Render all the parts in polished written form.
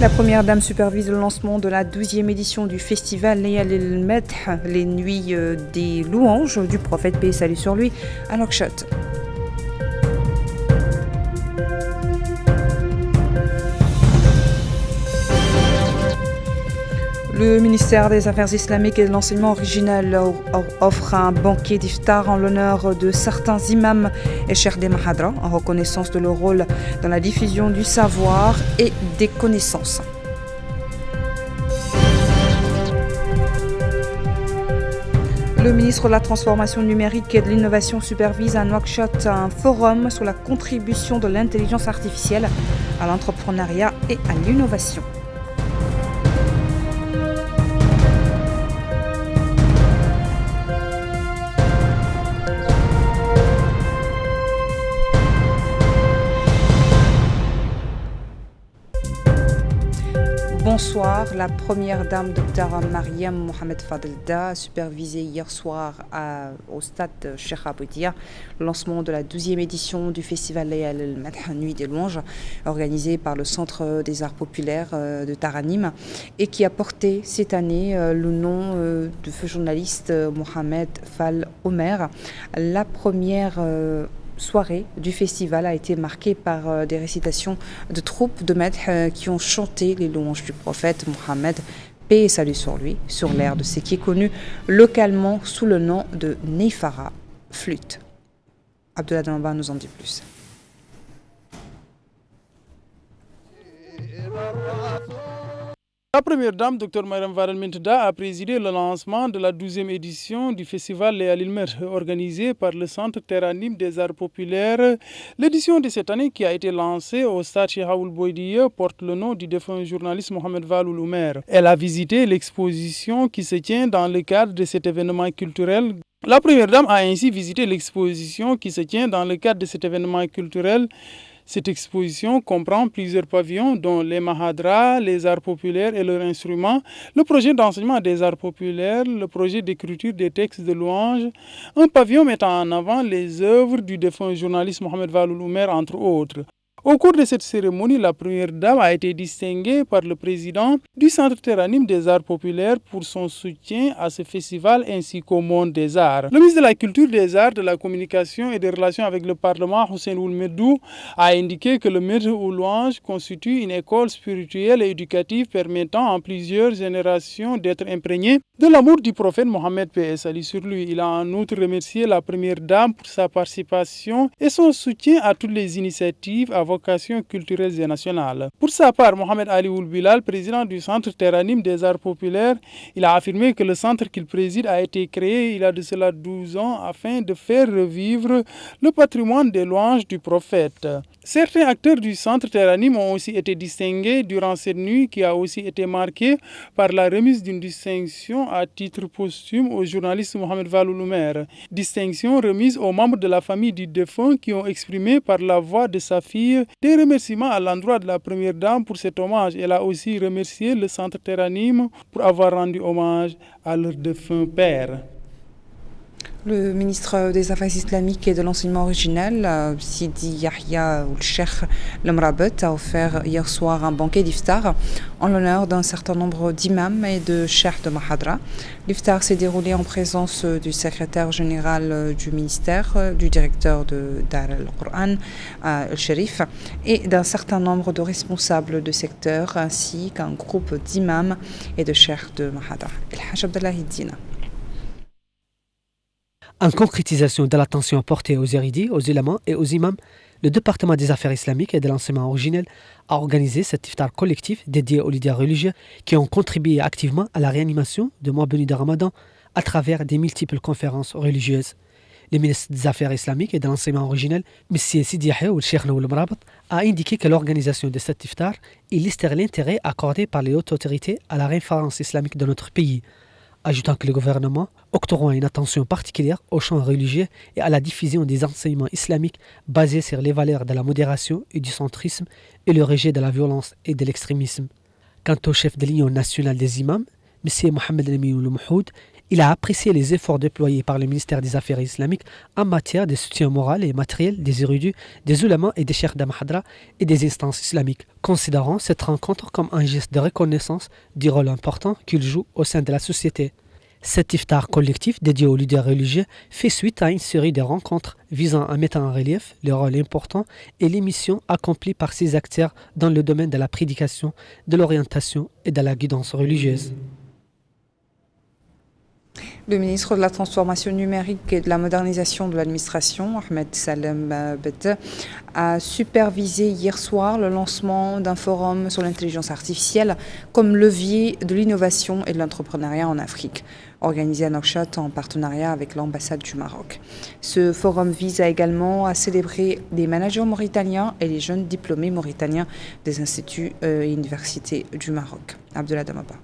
La première dame supervise le lancement de la 12e édition du festival Layal el-Madh, les nuits des louanges du prophète, paix et salut sur lui, à Nouakchott. Le ministère des Affaires islamiques et de l'enseignement original offre un banquet d'iftar en l'honneur de certains imams et cheikhs des Mahadra, en reconnaissance de leur rôle dans la diffusion du savoir et des connaissances. Le ministre de la Transformation numérique et de l'Innovation supervise à Nouakchott un forum sur la contribution de l'intelligence artificielle à l'entrepreneuriat et à l'innovation. Bonsoir, la première dame, Dr Mariam Mohamed Fadelda, a supervisé hier soir au stade Cheikh Aboudia le lancement de la 12e édition du festival Layal el-Madh, Nuit des louanges, organisé par le Centre des Arts Populaires de Taranim et qui a porté cette année le nom de feu journaliste Mohamed Fall Omer. La première soirée du festival a été marquée par des récitations de troupes de maîtres qui ont chanté les louanges du prophète Mohammed, paix et salut sur lui, sur l'air de ce qui est connu localement sous le nom de Neifara, flûte. Abdullah Danba nous en dit plus. La première dame, Dr Mariam Varel Mintada, a présidé le lancement de la 12e édition du festival Layal el-Madh, organisé par le Centre Teranim des Arts Populaires. L'édition de cette année, qui a été lancée au stade Cheikh Ould Bouidia, porte le nom du défunt journaliste Mohamed Fall Omer. Elle a visité l'exposition qui se tient dans le cadre de cet événement culturel. La première dame a ainsi visité l'exposition qui se tient dans le cadre de cet événement culturel. Cette exposition comprend plusieurs pavillons dont les Mahadra, les arts populaires et leurs instruments, le projet d'enseignement des arts populaires, le projet d'écriture des textes de louanges, un pavillon mettant en avant les œuvres du défunt journaliste Mohamed Fall Omer, entre autres. Au cours de cette cérémonie, la première dame a été distinguée par le président du Centre Teranim des Arts Populaires pour son soutien à ce festival ainsi qu'au monde des arts. Le ministre de la Culture, des Arts, de la Communication et des Relations avec le Parlement, Hussein Ould Meddou, a indiqué que le Madh ou louange constitue une école spirituelle et éducative permettant en plusieurs générations d'être imprégné de l'amour du prophète Mohammed, paix et salut sur lui. Il a en outre remercié la première dame pour sa participation et son soutien à toutes les initiatives à vocation culturelle et nationale. Pour sa part, Mohamed Ali Ould Bilal, président du Centre Teranim des Arts Populaires, il a affirmé que le centre qu'il préside a été créé il y a de cela 12 ans afin de faire revivre le patrimoine des louanges du prophète. Certains acteurs du Centre Teranim ont aussi été distingués durant cette nuit qui a aussi été marquée par la remise d'une distinction à titre posthume au journaliste Mohamed Fall Omer. Distinction remise aux membres de la famille du défunt qui ont exprimé par la voix de sa fille des remerciements à l'endroit de la première dame pour cet hommage. Elle a aussi remercié le Centre Teranim pour avoir rendu hommage à leur défunt père. Le ministre des Affaires islamiques et de l'enseignement original, Sidi Yahya Ould Cheikh Lemrabet, a offert hier soir un banquet d'iftar en l'honneur d'un certain nombre d'imams et de cheikhs de Mahadra. L'iftar s'est déroulé en présence du secrétaire général du ministère, du directeur de Dar al-Qur'an, al-Sharif, et d'un certain nombre de responsables de secteur, ainsi qu'un groupe d'imams et de cheikhs de Mahadra. El-Hajj Abdellahi Dina. En concrétisation de l'attention portée aux érudits, aux éléments et aux imams, le département des affaires islamiques et de l'enseignement originel a organisé cet iftar collectif dédié aux leaders religieux qui ont contribué activement à la réanimation du mois béni de Ramadan à travers des multiples conférences religieuses. Le ministre des Affaires islamiques et de l'enseignement originel, M. Sidi Yahya Ould Cheikh Lemrabet, a indiqué que l'organisation de cet iftar illustre l'intérêt accordé par les hautes autorités à la référence islamique de notre pays, ajoutant que le gouvernement octroie une attention particulière aux champs religieux et à la diffusion des enseignements islamiques basés sur les valeurs de la modération et du centrisme et le rejet de la violence et de l'extrémisme. Quant au chef de l'Union nationale des imams, M. Mohamed Lamine Ould Mouhoud, Il a apprécié les efforts déployés par le ministère des Affaires islamiques en matière de soutien moral et matériel des érudits, des oulémas et des cheikhs d'Amahadra et des instances islamiques, considérant cette rencontre comme un geste de reconnaissance du rôle important qu'il joue au sein de la société. Cet iftar collectif dédié aux leaders religieux fait suite à une série de rencontres visant à mettre en relief le rôle important et les missions accomplies par ces acteurs dans le domaine de la prédication, de l'orientation et de la guidance religieuse. Le ministre de la Transformation numérique et de la modernisation de l'administration, Ahmed Salem Bed, a supervisé hier soir le lancement d'un forum sur l'intelligence artificielle comme levier de l'innovation et de l'entrepreneuriat en Afrique, organisé à Nouakchott en partenariat avec l'ambassade du Maroc. Ce forum vise également à célébrer les managers mauritaniens et les jeunes diplômés mauritaniens des instituts et universités du Maroc. Abdullah Damaba.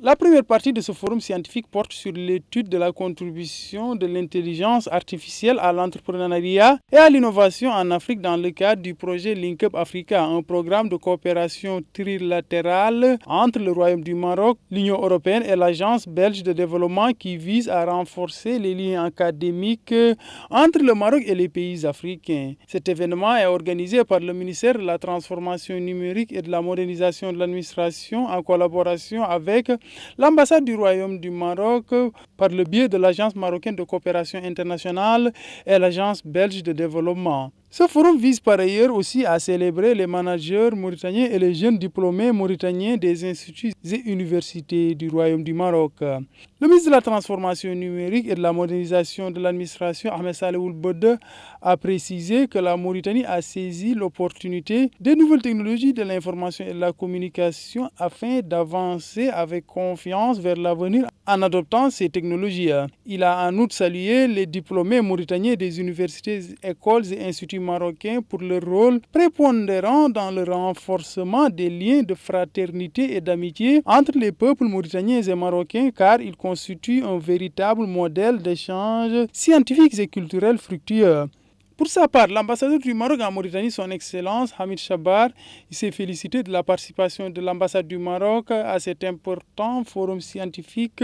La première partie de ce forum scientifique porte sur l'étude de la contribution de l'intelligence artificielle à l'entrepreneuriat et à l'innovation en Afrique dans le cadre du projet Link Up Africa, un programme de coopération trilatérale entre le Royaume du Maroc, l'Union européenne et l'Agence belge de développement qui vise à renforcer les liens académiques entre le Maroc et les pays africains. Cet événement est organisé par le ministère de la Transformation numérique et de la modernisation de l'administration en collaboration avec l'ambassade du Royaume du Maroc par le biais de l'Agence marocaine de coopération internationale et l'Agence belge de développement. Ce forum vise par ailleurs aussi à célébrer les managers mauritaniens et les jeunes diplômés mauritaniens des instituts et universités du Royaume du Maroc. Le ministre de la Transformation numérique et de la modernisation de l'administration, Ahmed Saleh Ould a précisé que la Mauritanie a saisi l'opportunité des nouvelles technologies de l'information et de la communication afin d'avancer avec confiance vers l'avenir en adoptant ces technologies. Il a en outre salué les diplômés mauritaniens des universités, écoles et instituts marocains pour leur rôle prépondérant dans le renforcement des liens de fraternité et d'amitié entre les peuples mauritaniens et marocains car ils constituent un véritable modèle d'échange scientifique et culturel fructueux. Pour sa part, l'ambassadeur du Maroc en Mauritanie, son Excellence Hamid Chabar, s'est félicité de la participation de l'ambassade du Maroc à cet important forum scientifique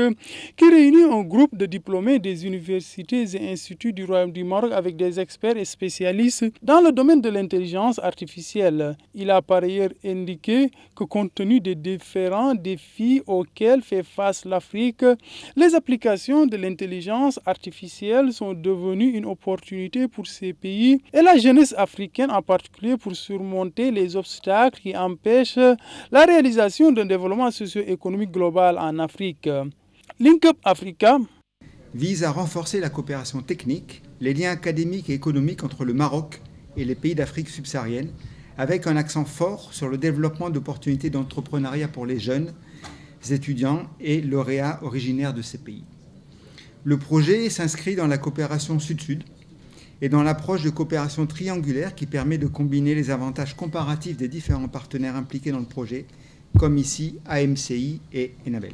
qui réunit un groupe de diplômés des universités et instituts du Royaume du Maroc avec des experts et spécialistes dans le domaine de l'intelligence artificielle. Il a par ailleurs indiqué que compte tenu des différents défis auxquels fait face l'Afrique, les applications de l'intelligence artificielle sont devenues une opportunité pour ces pays et la jeunesse africaine en particulier pour surmonter les obstacles qui empêchent la réalisation d'un développement socio-économique global en Afrique. Link Up Africa vise à renforcer la coopération technique, les liens académiques et économiques entre le Maroc et les pays d'Afrique subsaharienne, avec un accent fort sur le développement d'opportunités d'entrepreneuriat pour les jeunes étudiants et lauréats originaires de ces pays. Le projet s'inscrit dans la coopération sud-sud et dans l'approche de coopération triangulaire qui permet de combiner les avantages comparatifs des différents partenaires impliqués dans le projet, comme ici AMCI et Enabel.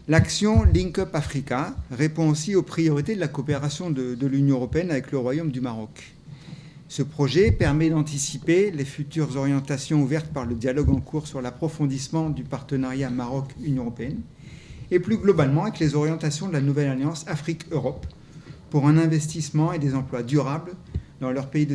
L'action Link Up Africa répond aussi aux priorités de la coopération de l'Union européenne avec le Royaume du Maroc. Ce projet permet d'anticiper les futures orientations ouvertes par le dialogue en cours sur l'approfondissement du partenariat Maroc-Union européenne et plus globalement avec les orientations de la nouvelle alliance Afrique-Europe pour un investissement et des emplois durables dans leur pays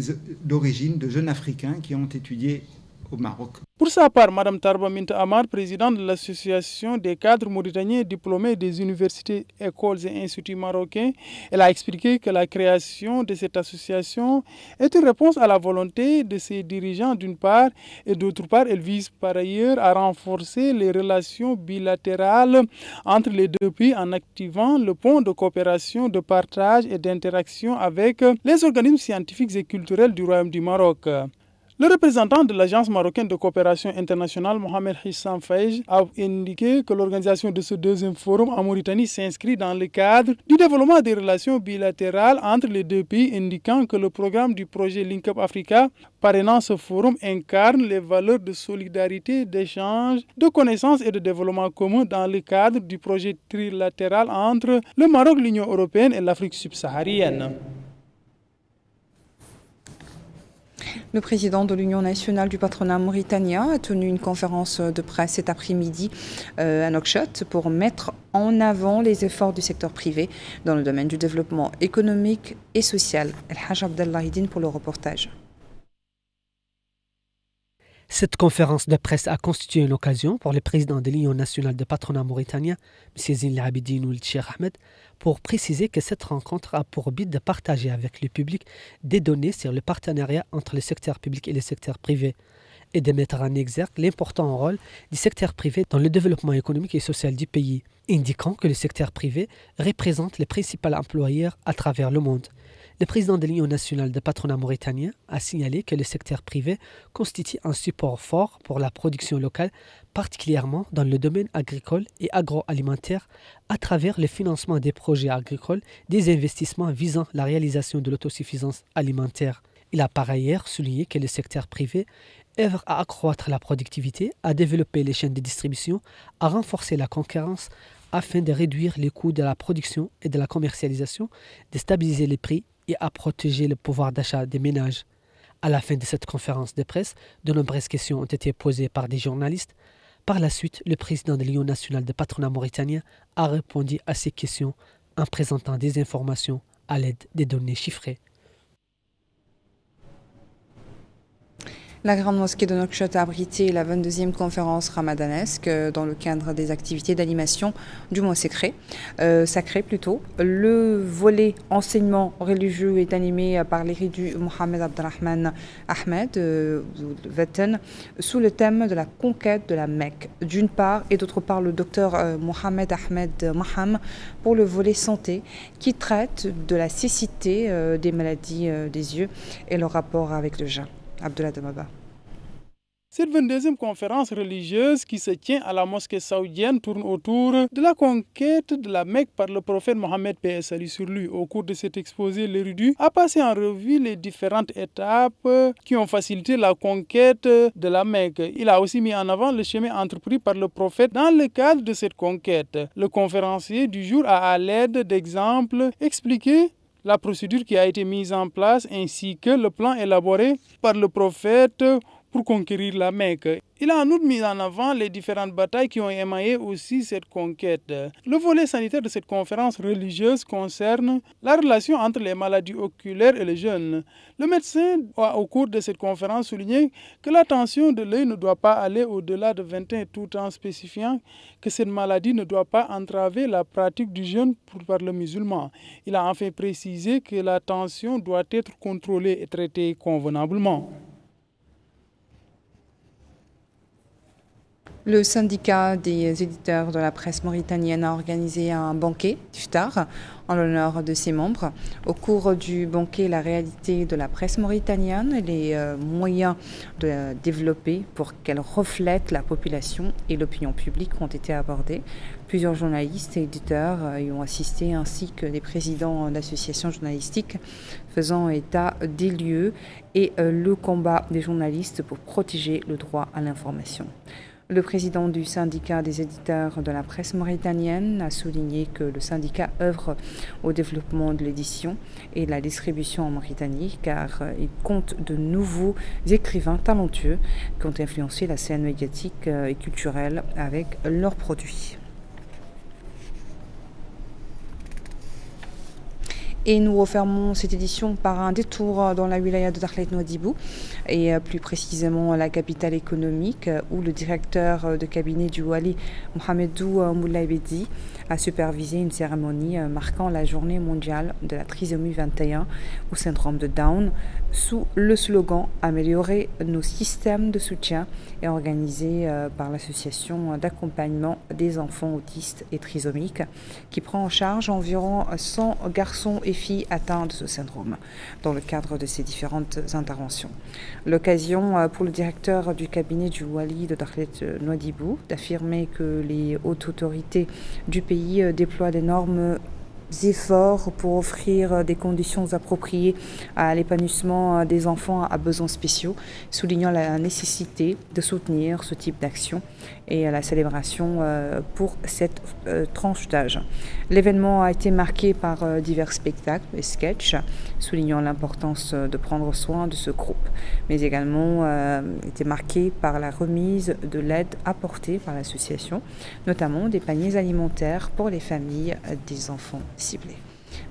d'origine de jeunes Africains qui ont étudié au Maroc. Pour sa part, Mme Tarba Minta Amar, présidente de l'association des cadres mauritaniens diplômés des universités, écoles et instituts marocains, elle a expliqué que la création de cette association est une réponse à la volonté de ses dirigeants d'une part et d'autre part, elle vise par ailleurs à renforcer les relations bilatérales entre les deux pays en activant le pont de coopération, de partage et d'interaction avec les organismes scientifiques et culturels du Royaume du Maroc. Le représentant de l'Agence marocaine de coopération internationale, Mohamed Hissam Faïj, a indiqué que l'organisation de ce deuxième forum en Mauritanie s'inscrit dans le cadre du développement des relations bilatérales entre les deux pays, indiquant que le programme du projet Link Up Africa parrainant ce forum incarne les valeurs de solidarité, d'échange, de connaissances et de développement commun dans le cadre du projet trilatéral entre le Maroc, l'Union européenne et l'Afrique subsaharienne. Le président de l'Union nationale du patronat mauritanien a tenu une conférence de presse cet après-midi à Nouakchott pour mettre en avant les efforts du secteur privé dans le domaine du développement économique et social. El Haj Abdallah Hidine pour le reportage. Cette conférence de presse a constitué une occasion pour le président de l'Union nationale de patronat mauritanien, M. Zine Abidine Ould Cheikh Ahmed, pour préciser que cette rencontre a pour but de partager avec le public des données sur le partenariat entre le secteur public et le secteur privé et de mettre en exergue l'important rôle du secteur privé dans le développement économique et social du pays, indiquant que le secteur privé représente les principaux employeurs à travers le monde. Le président de l'Union nationale de patronat mauritanien a signalé que le secteur privé constitue un support fort pour la production locale, particulièrement dans le domaine agricole et agroalimentaire, à travers le financement des projets agricoles, des investissements visant la réalisation de l'autosuffisance alimentaire. Il a par ailleurs souligné que le secteur privé œuvre à accroître la productivité, à développer les chaînes de distribution, à renforcer la concurrence afin de réduire les coûts de la production et de la commercialisation, de stabiliser les prix et à protéger le pouvoir d'achat des ménages. À la fin de cette conférence de presse, de nombreuses questions ont été posées par des journalistes. Par la suite, le président de l'Union nationale de patronat mauritanien a répondu à ces questions en présentant des informations à l'aide des données chiffrées. La Grande Mosquée de Nouakchott a abrité la 22e conférence ramadanesque dans le cadre des activités d'animation du mois sacré. Le volet enseignement religieux est animé par l'érudit Mohamed Abdelrahman Ahmed Vetten sous le thème de la conquête de la Mecque d'une part et d'autre part le docteur Mohamed Ahmed Maham pour le volet santé qui traite de la cécité des maladies des yeux et le rapport avec le jeûne. Abdullah Damaba. Cette 22e conférence religieuse qui se tient à la mosquée saoudienne tourne autour de la conquête de la Mecque par le prophète Mohammed paix et salut sur lui. Au cours de cet exposé, l'érudit a passé en revue les différentes étapes qui ont facilité la conquête de la Mecque. Il a aussi mis en avant le chemin entrepris par le prophète dans le cadre de cette conquête. Le conférencier du jour a, à l'aide d'exemples, expliqué la procédure qui a été mise en place ainsi que le plan élaboré par le prophète pour conquérir la Mecque. Il a en outre mis en avant les différentes batailles qui ont émaillé aussi cette conquête. Le volet sanitaire de cette conférence religieuse concerne la relation entre les maladies oculaires et le jeûne. Le médecin a au cours de cette conférence souligné que la tension de l'œil ne doit pas aller au-delà de 21 tout en spécifiant que cette maladie ne doit pas entraver la pratique du jeûne par le musulman. Il a enfin précisé que la tension doit être contrôlée et traitée convenablement. Le syndicat des éditeurs de la presse mauritanienne a organisé un banquet iftar en l'honneur de ses membres. Au cours du banquet, la réalité de la presse mauritanienne et les moyens de la développer pour qu'elle reflète la population et l'opinion publique ont été abordés. Plusieurs journalistes et éditeurs y ont assisté, ainsi que des présidents d'associations journalistiques faisant état des lieux et le combat des journalistes pour protéger le droit à l'information. Le président du syndicat des éditeurs de la presse mauritanienne a souligné que le syndicat œuvre au développement de l'édition et de la distribution en Mauritanie car il compte de nouveaux écrivains talentueux qui ont influencé la scène médiatique et culturelle avec leurs produits. Et nous refermons cette édition par un détour dans la wilaya de Dakhlet Nouadhibou et plus précisément la capitale économique où le directeur de cabinet du Wali, Mohamedou Moulaibedi, a supervisé une cérémonie marquant la journée mondiale de la trisomie 21 ou syndrome de Down sous le slogan « Améliorer nos systèmes de soutien » et organisé par l'association d'accompagnement des enfants autistes et trisomiques qui prend en charge environ 100 garçons et filles atteints de ce syndrome dans le cadre de ces différentes interventions. L'occasion pour le directeur du cabinet du Wali de Dakhlet Nouadhibou d'affirmer que les hautes autorités du pays déploient d'énormes efforts pour offrir des conditions appropriées à l'épanouissement des enfants à besoins spéciaux, soulignant la nécessité de soutenir ce type d'action et la célébration pour cette tranche d'âge. L'événement a été marqué par divers spectacles et sketchs soulignant l'importance de prendre soin de ce groupe, mais également était marqué par la remise de l'aide apportée par l'association, notamment des paniers alimentaires pour les familles des enfants ciblés.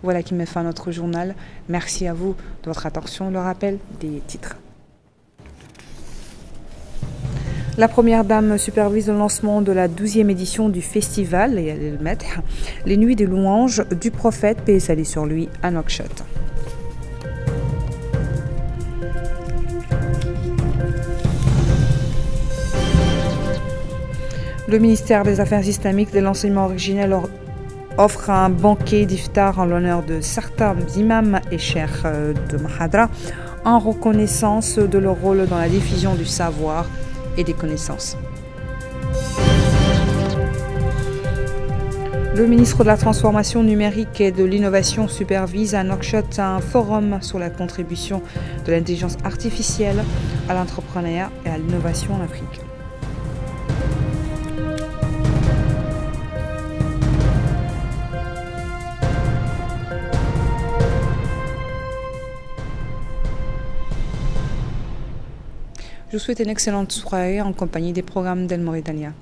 Voilà qui met fin à notre journal. Merci à vous de votre attention. Le rappel des titres. La première dame supervise le lancement de la 12e édition du festival Les Nuits des Louanges du Prophète, paix et salut sur lui, à Nouakchott. Le ministère des Affaires islamiques et de l'enseignement originel offre un banquet d'iftar en l'honneur de certains imams et cheikhs de Mahadra en reconnaissance de leur rôle dans la diffusion du savoir et des connaissances. Le ministre de la Transformation numérique et de l'Innovation supervise à Nouakchott un forum sur la contribution de l'intelligence artificielle à l'entrepreneuriat et à l'innovation en Afrique. Je vous souhaite une excellente soirée en compagnie des programmes d'El Mauritania.